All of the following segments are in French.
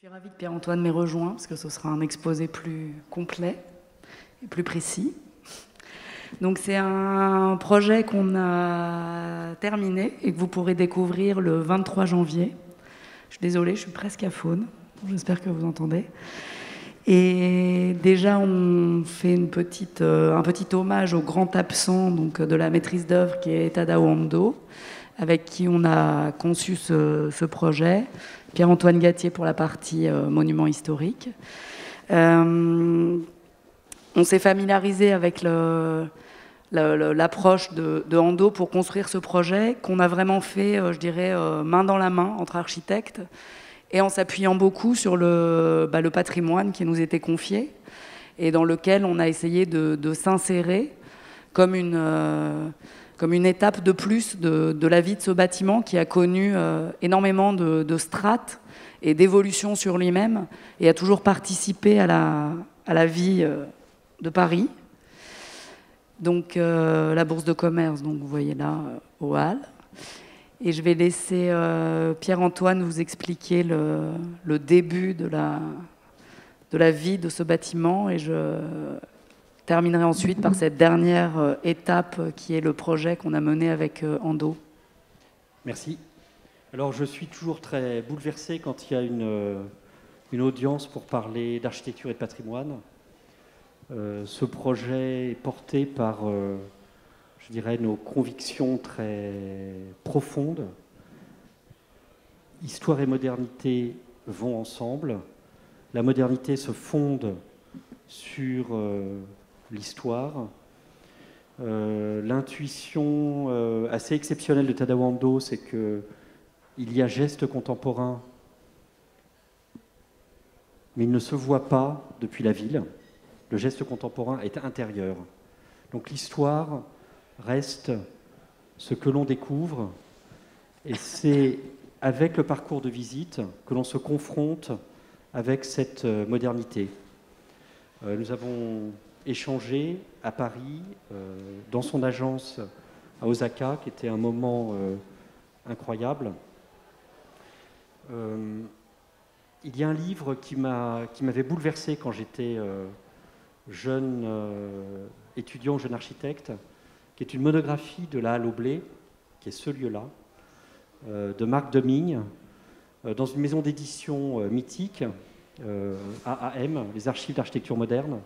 Je suis ravie que Pierre-Antoine m'ait rejoint, parce que ce sera un exposé plus complet et plus précis. Donc c'est un projet qu'on a terminé et que vous pourrez découvrir le 23 janvier. Je suis désolée, je suis presque à faune. J'espère que vous entendez. Et déjà, on fait un petit hommage au grand absent donc, de la maîtrise d'œuvre qui est Tadao Ando, avec qui on a conçu ce projet. Pierre-Antoine Gattier pour la partie monument historique. On s'est familiarisé avec l'approche de Ando pour construire ce projet, qu'on a vraiment fait, je dirais, main dans la main entre architectes, et en s'appuyant beaucoup sur le patrimoine qui nous était confié, et dans lequel on a essayé de s'insérer comme une étape de plus de la vie de ce bâtiment qui a connu énormément de strates et d'évolution sur lui-même et a toujours participé à la vie de Paris. Donc la bourse de commerce, donc vous voyez là, au hall. Et je vais laisser Pierre-Antoine vous expliquer le début de la vie de ce bâtiment, et je terminerai ensuite par cette dernière étape qui est le projet qu'on a mené avec Ando. Merci. Alors je suis toujours très bouleversé quand il y a une audience pour parler d'architecture et de patrimoine. Ce projet est porté par, je dirais, nos convictions très profondes. Histoire et modernité vont ensemble. La modernité se fonde sur l'histoire. L'intuition assez exceptionnelle de Tadao Ando, c'est qu'il y a geste contemporain, mais il ne se voit pas depuis la ville. Le geste contemporain est intérieur. Donc l'histoire reste ce que l'on découvre, et c'est avec le parcours de visite que l'on se confronte avec cette modernité. Nous avons échangé à Paris, dans son agence à Osaka, qui était un moment incroyable. Il y a un livre qui m'avait bouleversé quand j'étais jeune étudiant, jeune architecte, qui est une monographie de la Halle au Blé, qui est ce lieu-là, de Marc Demigne, dans une maison d'édition mythique, AAM, les Archives d'Architecture Moderne,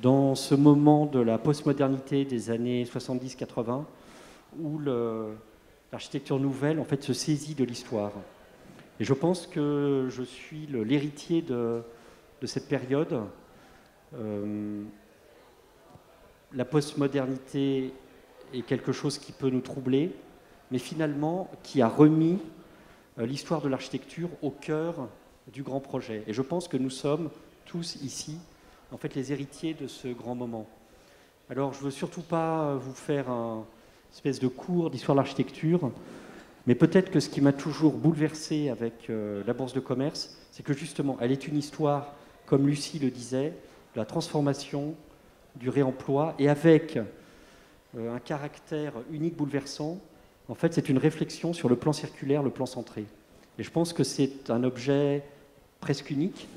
dans ce moment de la postmodernité des années 70-80, où l'architecture nouvelle en fait, se saisit de l'histoire. Et je pense que je suis l'héritier de cette période. La postmodernité est quelque chose qui peut nous troubler, mais finalement qui a remis l'histoire de l'architecture au cœur du grand projet. Et je pense que nous sommes tous ici, en fait, les héritiers de ce grand moment. Alors, je ne veux surtout pas vous faire un espèce de cours d'histoire de l'architecture, mais peut-être que ce qui m'a toujours bouleversé avec la bourse de commerce, c'est que justement, elle est une histoire, comme Lucie le disait, de la transformation, du réemploi, et avec un caractère unique, bouleversant. En fait, c'est une réflexion sur le plan circulaire, le plan centré. Et je pense que c'est un objet presque unique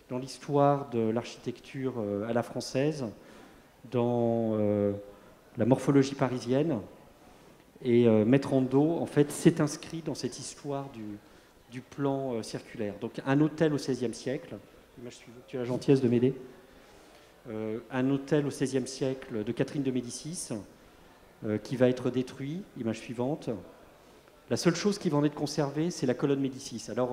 dans l'histoire de l'architecture à la française, dans la morphologie parisienne. Et Maître Ando, en fait, s'est inscrit dans cette histoire du plan circulaire. Donc un hôtel au XVIe siècle, tu as la gentillesse de m'aider, un hôtel au XVIe siècle de Catherine de Médicis, qui va être détruit, image suivante. La seule chose qui va en être conservée, c'est la colonne Médicis. Alors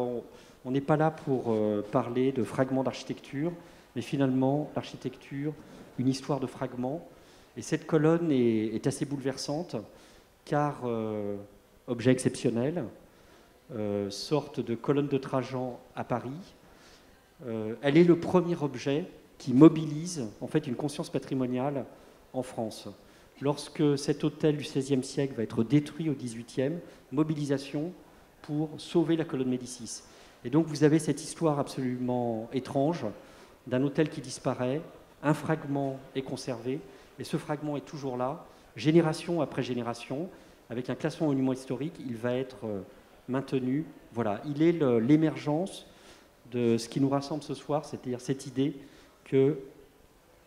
on n'est pas là pour parler de fragments d'architecture, mais finalement, l'architecture, une histoire de fragments. Et cette colonne est assez bouleversante, car objet exceptionnel, sorte de colonne de Trajan à Paris. Elle est le premier objet qui mobilise en fait une conscience patrimoniale en France. Lorsque cet hôtel du XVIe siècle va être détruit au XVIIIe, mobilisation pour sauver la colonne Médicis. Et donc vous avez cette histoire absolument étrange d'un hôtel qui disparaît, un fragment est conservé, et ce fragment est toujours là, génération après génération, avec un classement monument historique, il va être maintenu. Voilà, il est l'émergence de ce qui nous rassemble ce soir, c'est-à-dire cette idée que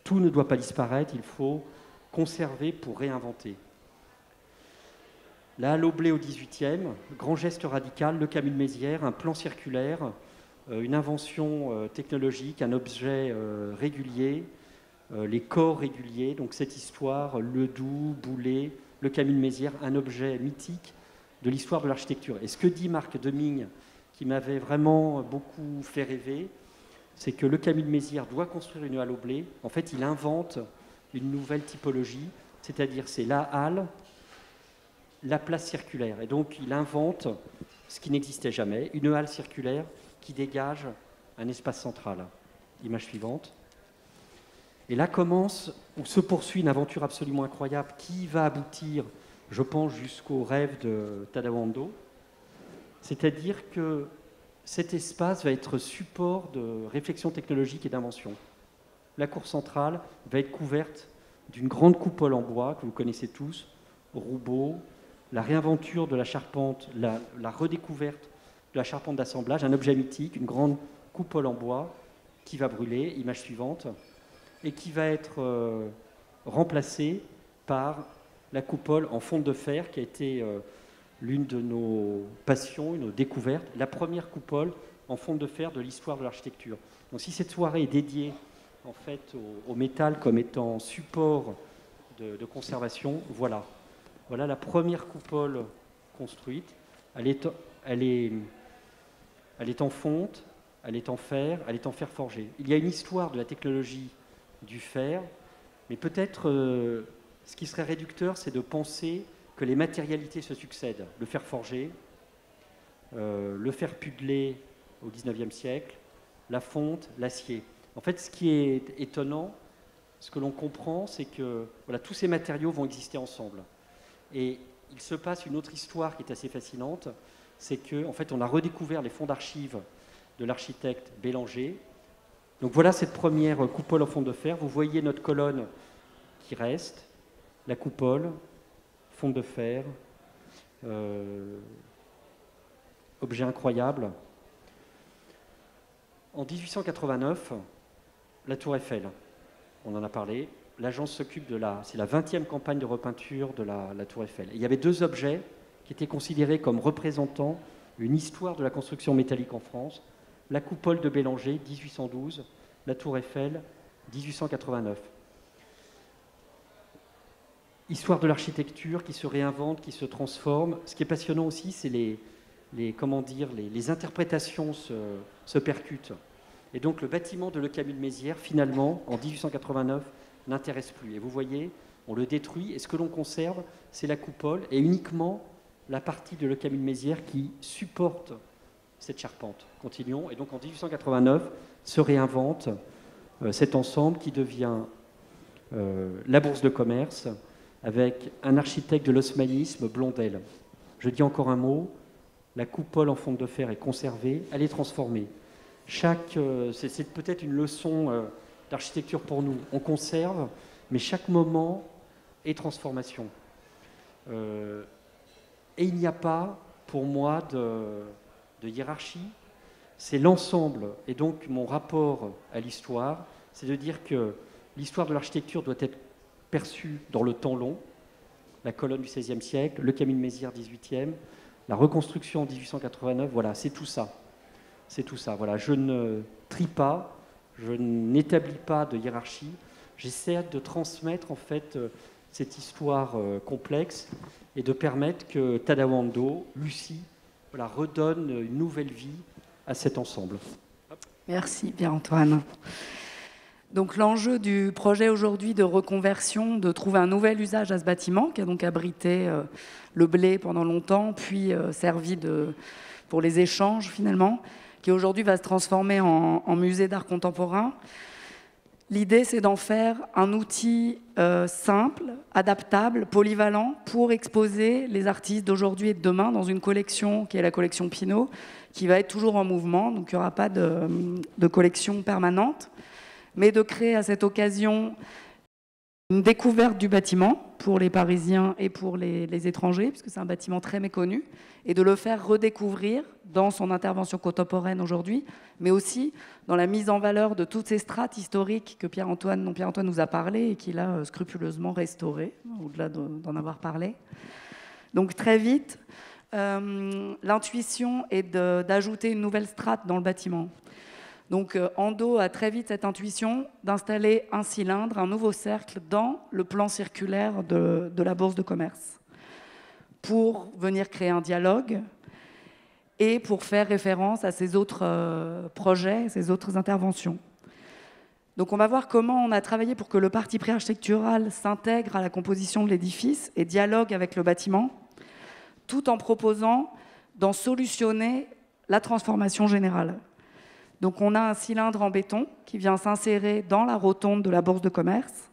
tout ne doit pas disparaître, il faut conserver pour réinventer. La halle au blé au XVIIIe, grand geste radical, le Camille de Mézières, un plan circulaire, une invention technologique, un objet régulier, les corps réguliers, donc cette histoire, le Doubs, Boulay, le Camille de Mézières, un objet mythique de l'histoire de l'architecture. Et ce que dit Marc Demigne, qui m'avait vraiment beaucoup fait rêver, c'est que le Camille de Mézières doit construire une halle au blé. En fait, il invente une nouvelle typologie, c'est-à-dire c'est la halle, la place circulaire. Et donc, il invente ce qui n'existait jamais, une halle circulaire qui dégage un espace central. Image suivante. Et là commence, ou se poursuit une aventure absolument incroyable qui va aboutir, je pense, jusqu'au rêve de Tadao Ando. C'est-à-dire que cet espace va être support de réflexion technologique et d'invention. La cour centrale va être couverte d'une grande coupole en bois que vous connaissez tous, Roubaud, la réinventure de la charpente, la redécouverte de la charpente d'assemblage, un objet mythique, une grande coupole en bois qui va brûler, image suivante, et qui va être remplacée par la coupole en fonte de fer qui a été l'une de nos passions, une découverte, la première coupole en fonte de fer de l'histoire de l'architecture. Donc si cette soirée est dédiée en fait au métal comme étant support de conservation, voilà. Voilà la première coupole construite. Elle est en fonte, elle est en fer, elle est en fer forgé. Il y a une histoire de la technologie du fer, mais peut-être ce qui serait réducteur, c'est de penser que les matérialités se succèdent. Le fer forgé, le fer pudelé au XIXe siècle, la fonte, l'acier. En fait, ce qui est étonnant, ce que l'on comprend, c'est que voilà, tous ces matériaux vont exister ensemble. Et il se passe une autre histoire qui est assez fascinante, c'est qu'en fait, on a redécouvert les fonds d'archives de l'architecte Bélanger. Donc voilà cette première coupole en fonte de fer. Vous voyez notre colonne qui reste, la coupole, fonte de fer, objet incroyable. En 1889, la Tour Eiffel, on en a parlé, l'agence s'occupe de c'est la 20e campagne de repeinture de la Tour Eiffel. Et il y avait deux objets qui étaient considérés comme représentant une histoire de la construction métallique en France. La coupole de Bélanger, 1812, la Tour Eiffel, 1889. Histoire de l'architecture qui se réinvente, qui se transforme. Ce qui est passionnant aussi, c'est les interprétations se percutent. Et donc le bâtiment de Le Camille de Mézières, finalement, en 1889, n'intéresse plus. Et vous voyez, on le détruit, et ce que l'on conserve, c'est la coupole, et uniquement la partie de Le Camille de Mézières qui supporte cette charpente. Continuons. Et donc en 1889, se réinvente cet ensemble qui devient la Bourse de commerce, avec un architecte de l'hosmanisme, Blondel. Je dis encore un mot, la coupole en fonte de fer est conservée, elle est transformée. C'est peut-être une leçon d'architecture pour nous. On conserve, mais chaque moment est transformation. Et il n'y a pas, pour moi, de hiérarchie. C'est l'ensemble. Et donc, mon rapport à l'histoire, c'est de dire que l'histoire de l'architecture doit être perçue dans le temps long. La colonne du XVIe siècle, le Camille de Mézières, XVIIIe, la reconstruction en 1889, voilà, c'est tout ça. C'est tout ça. Voilà, je ne trie pas, je n'établis pas de hiérarchie. J'essaie de transmettre en fait cette histoire complexe et de permettre que Tadao Ando, Lucie, voilà, redonne une nouvelle vie à cet ensemble. Merci Pierre-Antoine. Donc l'enjeu du projet aujourd'hui de reconversion, de trouver un nouvel usage à ce bâtiment qui a donc abrité le blé pendant longtemps, puis servi pour les échanges finalement, qui aujourd'hui va se transformer en musée d'art contemporain. L'idée, c'est d'en faire un outil simple, adaptable, polyvalent pour exposer les artistes d'aujourd'hui et de demain dans une collection qui est la collection Pinault, qui va être toujours en mouvement, donc il n'y aura pas de collection permanente, mais de créer à cette occasion Une découverte du bâtiment pour les Parisiens et pour les étrangers, puisque c'est un bâtiment très méconnu, et de le faire redécouvrir dans son intervention contemporaine aujourd'hui, mais aussi dans la mise en valeur de toutes ces strates historiques que dont Pierre-Antoine nous a parlé et qu'il a scrupuleusement restaurées, au-delà d'en avoir parlé. Donc très vite, l'intuition est d'ajouter une nouvelle strate dans le bâtiment. Donc Ando a très vite cette intuition d'installer un cylindre, un nouveau cercle dans le plan circulaire de la Bourse de commerce pour venir créer un dialogue et pour faire référence à ces autres projets, ces autres interventions. Donc on va voir comment on a travaillé pour que le parti préarchitectural s'intègre à la composition de l'édifice et dialogue avec le bâtiment, tout en proposant d'en solutionner la transformation générale. Donc on a un cylindre en béton qui vient s'insérer dans la rotonde de la Bourse de commerce.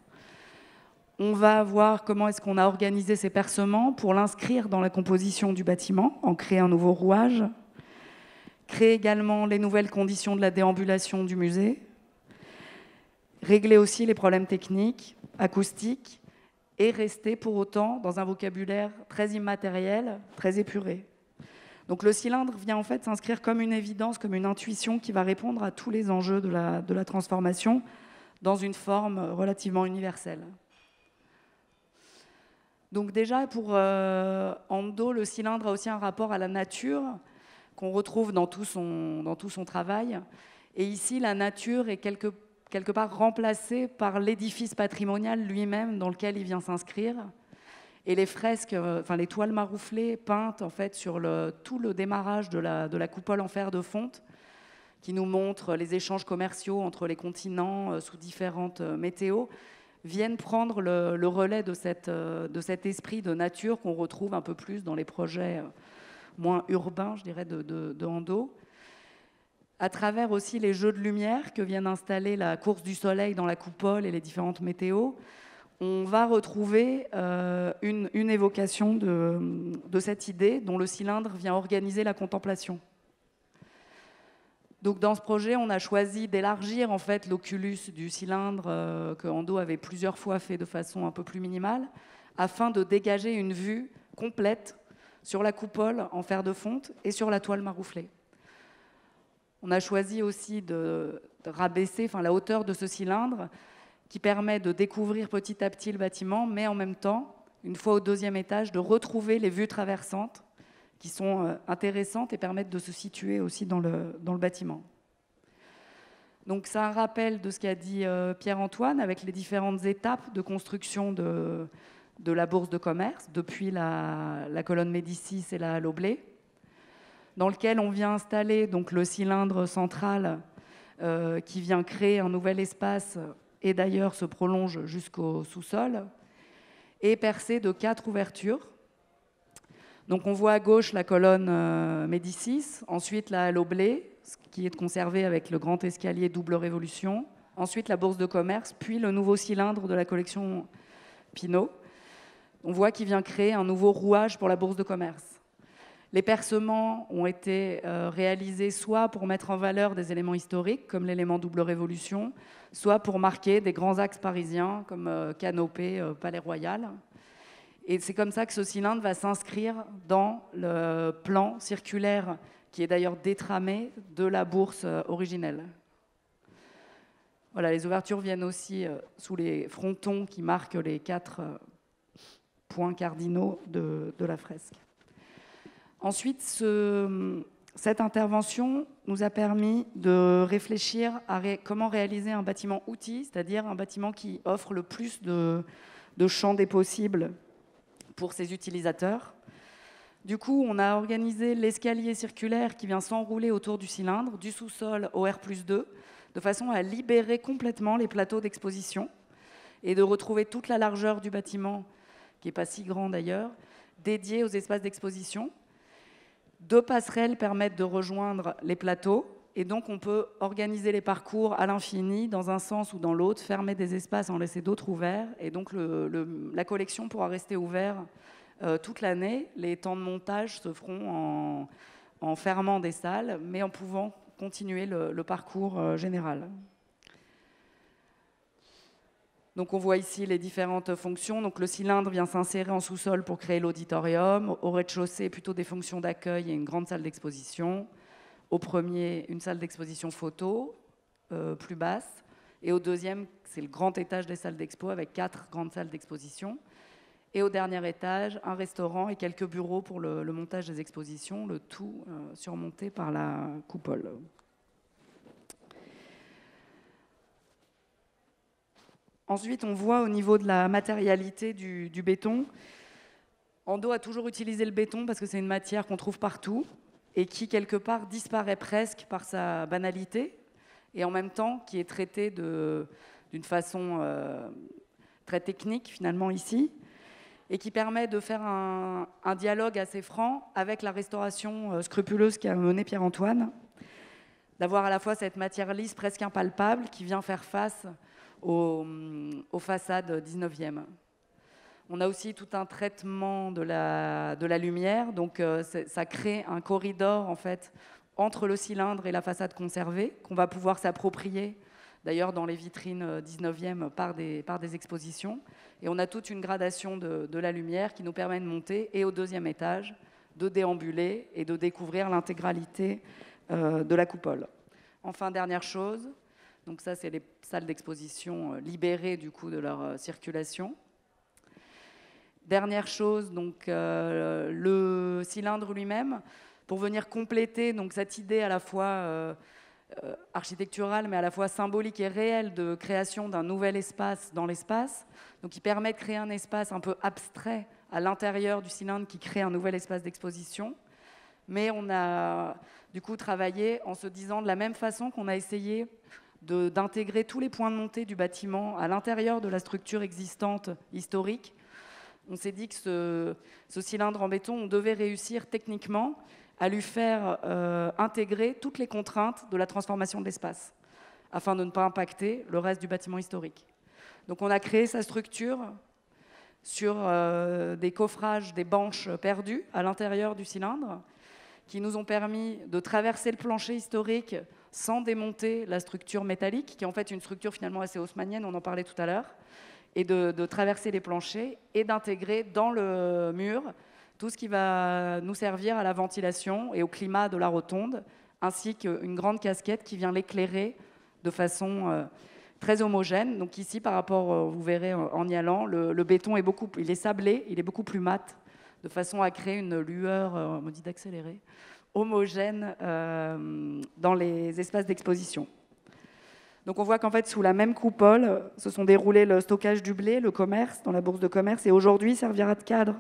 On va voir comment est-ce qu'on a organisé ces percements pour l'inscrire dans la composition du bâtiment, en créer un nouveau rouage, créer également les nouvelles conditions de la déambulation du musée, régler aussi les problèmes techniques, acoustiques, et rester pour autant dans un vocabulaire très immatériel, très épuré. Donc le cylindre vient en fait s'inscrire comme une évidence, comme une intuition qui va répondre à tous les enjeux de la transformation dans une forme relativement universelle. Donc déjà pour Ando, le cylindre a aussi un rapport à la nature qu'on retrouve dans tout son travail. Et ici, la nature est quelque part remplacée par l'édifice patrimonial lui-même dans lequel il vient s'inscrire. Et les fresques, les toiles marouflées peintes en fait, sur tout le démarrage de la coupole en fer de fonte, qui nous montre les échanges commerciaux entre les continents sous différentes météos, viennent prendre le relais de cet esprit de nature qu'on retrouve un peu plus dans les projets moins urbains, je dirais, de Ando. À travers aussi les jeux de lumière que viennent installer la course du soleil dans la coupole et les différentes météos, on va retrouver une évocation de cette idée dont le cylindre vient organiser la contemplation. Donc dans ce projet, on a choisi d'élargir en fait l'oculus du cylindre que Ando avait plusieurs fois fait de façon un peu plus minimale, afin de dégager une vue complète sur la coupole en fer de fonte et sur la toile marouflée. On a choisi aussi de rabaisser la hauteur de ce cylindre, qui permet de découvrir petit à petit le bâtiment, mais en même temps, une fois au deuxième étage, de retrouver les vues traversantes qui sont intéressantes et permettent de se situer aussi dans le bâtiment. Donc c'est un rappel de ce qu'a dit Pierre-Antoine avec les différentes étapes de construction de la Bourse de commerce, depuis la colonne Médicis et la Loblé, dans lequel on vient installer donc, le cylindre central qui vient créer un nouvel espace et d'ailleurs se prolonge jusqu'au sous-sol, et percé de 4 ouvertures. Donc on voit à gauche la colonne Médicis, ensuite la Loblé, qui est conservée avec le grand escalier double révolution, ensuite la Bourse de commerce, puis le nouveau cylindre de la collection Pinault. On voit qu'il vient créer un nouveau rouage pour la Bourse de commerce. Les percements ont été réalisés soit pour mettre en valeur des éléments historiques, comme l'élément double révolution, soit pour marquer des grands axes parisiens, comme Canopée, Palais Royal. Et c'est comme ça que ce cylindre va s'inscrire dans le plan circulaire, qui est d'ailleurs détramé, de la bourse originelle. Voilà, les ouvertures viennent aussi sous les frontons qui marquent les 4 points cardinaux de la fresque. Ensuite, cette intervention nous a permis de réfléchir à comment réaliser un bâtiment outil, c'est-à-dire un bâtiment qui offre le plus de champs des possibles pour ses utilisateurs. Du coup, on a organisé l'escalier circulaire qui vient s'enrouler autour du cylindre, du sous-sol au R+2, de façon à libérer complètement les plateaux d'exposition et de retrouver toute la largeur du bâtiment, qui n'est pas si grand d'ailleurs, dédié aux espaces d'exposition. 2 passerelles permettent de rejoindre les plateaux et donc on peut organiser les parcours à l'infini dans un sens ou dans l'autre, fermer des espaces, en laisser d'autres ouverts et donc la collection pourra rester ouverte toute l'année. Les temps de montage se feront en fermant des salles mais en pouvant continuer le parcours général. Donc on voit ici les différentes fonctions. Donc le cylindre vient s'insérer en sous-sol pour créer l'auditorium. Au rez-de-chaussée, plutôt des fonctions d'accueil et une grande salle d'exposition. Au premier, une salle d'exposition photo, plus basse. Et au deuxième, c'est le grand étage des salles d'expo avec 4 grandes salles d'exposition. Et au dernier étage, un restaurant et quelques bureaux pour le montage des expositions, le tout surmonté par la coupole. Ensuite, on voit au niveau de la matérialité du béton. Ando a toujours utilisé le béton parce que c'est une matière qu'on trouve partout et qui, quelque part, disparaît presque par sa banalité et en même temps qui est traitée d'une façon très technique, finalement, ici, et qui permet de faire un dialogue assez franc avec la restauration scrupuleuse qu'a menée Pierre-Antoine, d'avoir à la fois cette matière lisse presque impalpable qui vient faire face aux façades 19e. On a aussi tout un traitement de la lumière, donc ça crée un corridor en fait, entre le cylindre et la façade conservée, qu'on va pouvoir s'approprier, d'ailleurs dans les vitrines 19e par des expositions. Et on a toute une gradation de la lumière qui nous permet de monter, et au deuxième étage, de déambuler et de découvrir l'intégralité de la coupole. Enfin, dernière chose, donc ça, c'est les salles d'exposition libérées du coup de leur circulation. Dernière chose, donc le cylindre lui-même, pour venir compléter donc cette idée à la fois architecturale, mais à la fois symbolique et réelle de création d'un nouvel espace dans l'espace. Donc, il permet de créer un espace un peu abstrait à l'intérieur du cylindre qui crée un nouvel espace d'exposition. Mais on a du coup travaillé en se disant de la même façon qu'on a essayé d'intégrer tous les points de montée du bâtiment à l'intérieur de la structure existante historique. On s'est dit que ce cylindre en béton, on devait réussir techniquement à lui faire intégrer toutes les contraintes de la transformation de l'espace, afin de ne pas impacter le reste du bâtiment historique. Donc on a créé sa structure sur des coffrages, des banches perdues à l'intérieur du cylindre, qui nous ont permis de traverser le plancher historique sans démonter la structure métallique, qui est en fait une structure finalement assez haussmannienne, on en parlait tout à l'heure, et de traverser les planchers et d'intégrer dans le mur tout ce qui va nous servir à la ventilation et au climat de la rotonde, ainsi qu'une grande casquette qui vient l'éclairer de façon très homogène. Donc ici, par rapport, vous verrez en y allant, le béton il est sablé, il est beaucoup plus mat, de façon à créer une lueur, on me dit d'accélérer, homogène dans les espaces d'exposition. Donc on voit qu'en fait, sous la même coupole, se sont déroulés le stockage du blé, le commerce, dans la bourse de commerce, et aujourd'hui servira de cadre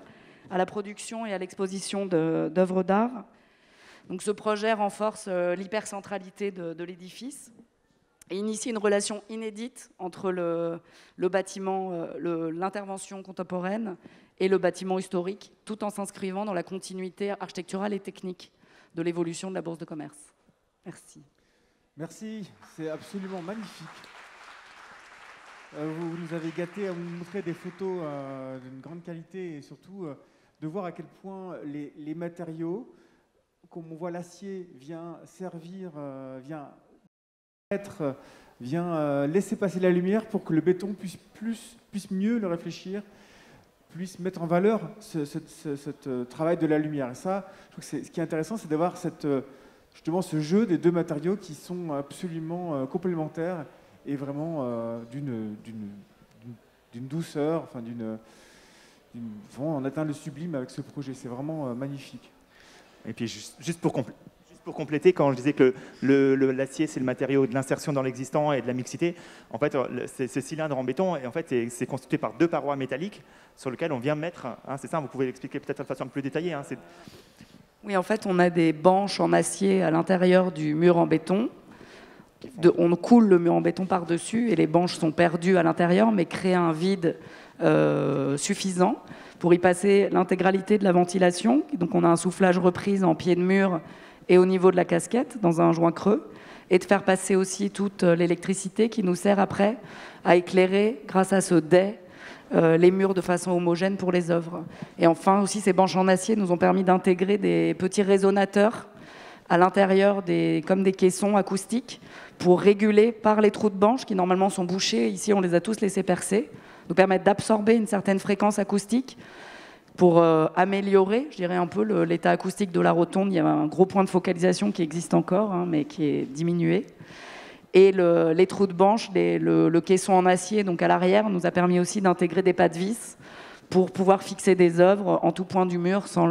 à la production et à l'exposition d'œuvres d'art. Donc ce projet renforce l'hypercentralité de l'édifice et initie une relation inédite entre le bâtiment, l'intervention contemporaine et le bâtiment historique, tout en s'inscrivant dans la continuité architecturale et technique de l'évolution de la bourse de commerce. Merci. Merci, c'est absolument magnifique. Vous nous avez gâtés à nous montrer des photos d'une grande qualité et surtout de voir à quel point les matériaux, comme on voit l'acier, vient servir, vient laisser passer la lumière pour que le béton puisse mieux le réfléchir, puisse mettre en valeur ce travail de la lumière. Et ça, je trouve que ce qui est intéressant, c'est d'avoir justement ce jeu des deux matériaux qui sont absolument complémentaires et vraiment d'une douceur, enfin on atteint le sublime avec ce projet, c'est vraiment magnifique. Et puis juste pour compléter, quand je disais que l'acier c'est le matériau de l'insertion dans l'existant et de la mixité, en fait ce cylindre en béton, et en fait c'est constitué par deux parois métalliques sur lesquelles on vient mettre, c'est ça, vous pouvez l'expliquer peut-être de façon plus détaillée. Oui, en fait on a des banches en acier à l'intérieur du mur en béton. On coule le mur en béton par-dessus et les banches sont perdues à l'intérieur, mais créent un vide suffisant pour y passer l'intégralité de la ventilation. Donc on a un soufflage reprise en pied de mur et au niveau de la casquette, dans un joint creux, et de faire passer aussi toute l'électricité qui nous sert après à éclairer, grâce à ce dais, les murs de façon homogène pour les œuvres. Et enfin, aussi, ces banches en acier nous ont permis d'intégrer des petits résonateurs à l'intérieur comme des caissons acoustiques pour réguler par les trous de banche qui normalement sont bouchés. Ici, on les a tous laissés percer, nous permettre d'absorber une certaine fréquence acoustique pour améliorer, je dirais, un peu l'état acoustique de la rotonde. Il y a un gros point de focalisation qui existe encore, hein, mais qui est diminué. Et les trous de banche, le caisson en acier, donc à l'arrière, nous a permis aussi d'intégrer des pas de vis pour pouvoir fixer des œuvres en tout point du mur sans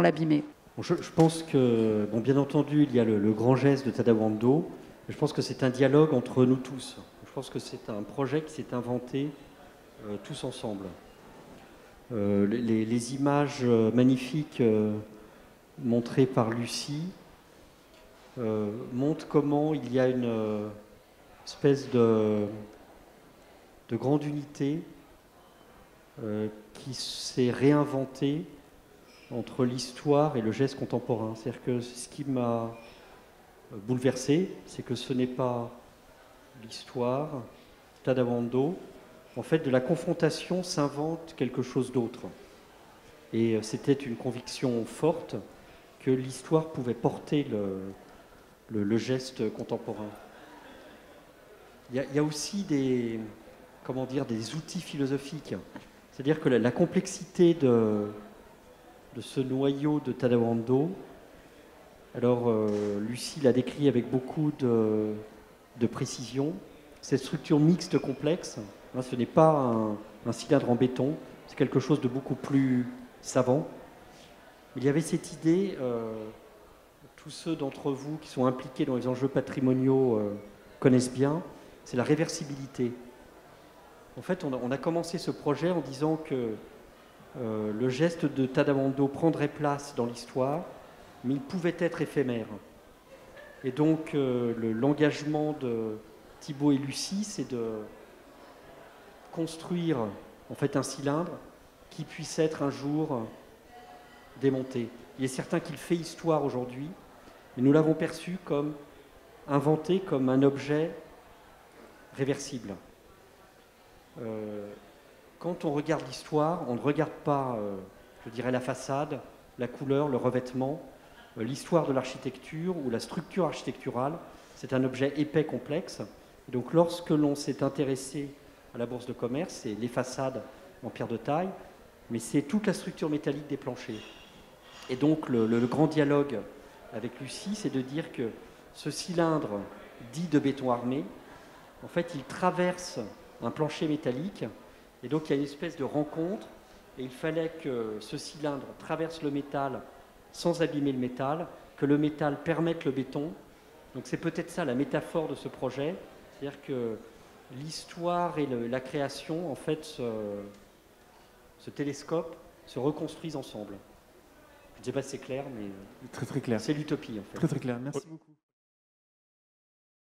l'abîmer. Bon, je pense que, bon, bien entendu, il y a le grand geste de Tadawando. Je pense que c'est un dialogue entre nous tous. Je pense que c'est un projet qui s'est inventé tous ensemble. Les images magnifiques montrées par Lucie montrent comment il y a une espèce de grande unité qui s'est réinventée entre l'histoire et le geste contemporain. C'est-à-dire que ce qui m'a bouleversé, c'est que ce n'est pas l'histoire, Tadawando. En fait, de la confrontation s'invente quelque chose d'autre. Et c'était une conviction forte que l'histoire pouvait porter le geste contemporain. Il y a aussi des outils philosophiques. C'est-à-dire que la complexité de ce noyau de Tadawando, alors Lucie l'a décrit avec beaucoup de précision, cette structure mixte complexe, hein, ce n'est pas un cylindre en béton, c'est quelque chose de beaucoup plus savant. Il y avait cette idée, tous ceux d'entre vous qui sont impliqués dans les enjeux patrimoniaux connaissent bien, c'est la réversibilité. En fait, on a commencé ce projet en disant que le geste de Tadawando prendrait place dans l'histoire, mais il pouvait être éphémère. Et donc, l'engagement de Thibaut et Lucie, c'est de construire en fait un cylindre qui puisse être un jour démonté. Il est certain qu'il fait histoire aujourd'hui, mais nous l'avons perçu comme inventé comme un objet réversible. Quand on regarde l'histoire, on ne regarde pas, je dirais, la façade, la couleur, le revêtement. L'histoire de l'architecture ou la structure architecturale, c'est un objet épais, complexe. Et donc, lorsque l'on s'est intéressé à la bourse de commerce, c'est les façades en pierre de taille, mais c'est toute la structure métallique des planchers. Et donc, le grand dialogue avec Lucie, c'est de dire que ce cylindre dit de béton armé, en fait, il traverse un plancher métallique, et donc il y a une espèce de rencontre, et il fallait que ce cylindre traverse le métal sans abîmer le métal, que le métal permette le béton. Donc c'est peut-être ça la métaphore de ce projet, c'est-à-dire que l'histoire et la création, en fait, ce télescope se reconstruisent ensemble. Je ne sais pas si c'est clair, mais très très clair. C'est l'utopie, en fait. Très très clair. Merci beaucoup.